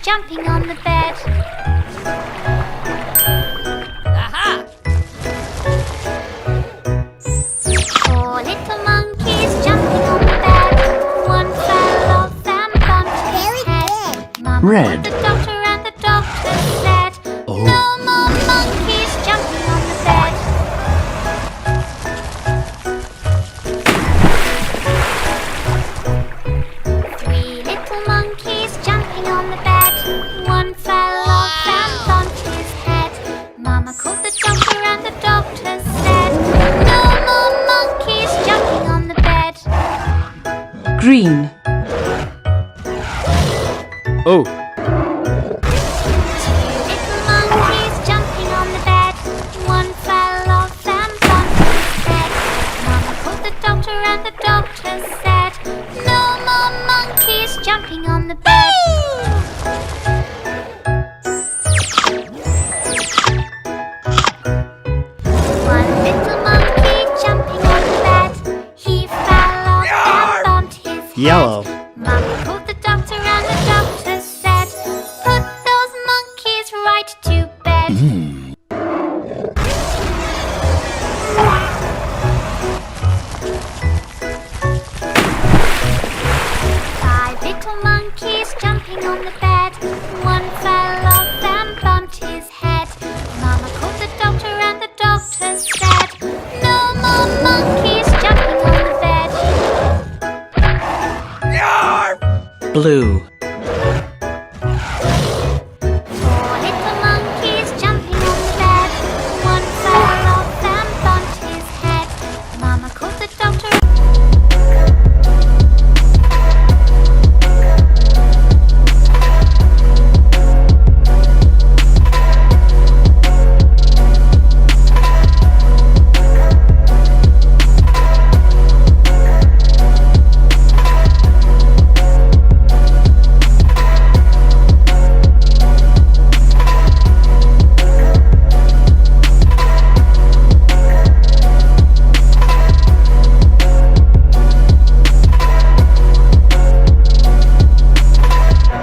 jumping on the bed. Aha! Four little monkeys jumping on the bed. One fell off and bumped his head. Mama Red. called the doctor and the doctor said, Oh. no more monkeys jumping on the bed. Three little monkeys jumping on the bed. One fell off and bumped his head. Mama called the doctor and the doctor said, no more monkeys jumping on the bed. Green. Oh. Two little monkeys jumping on the bed. One fell off and bumped his head. Mama called the doctor and the doctor said, no more monkeys jumping on the bed. One little monkey jumping on the bed. He fell off and bumped his head. Yellow. Mama called the doctor and the doctor said, put those monkeys right to bed. Five little monkeys jumping on the bed. One fell off and bumped his head. Mama called the doctor and the doctor said, no more monkeys jumping on the bed. Blue.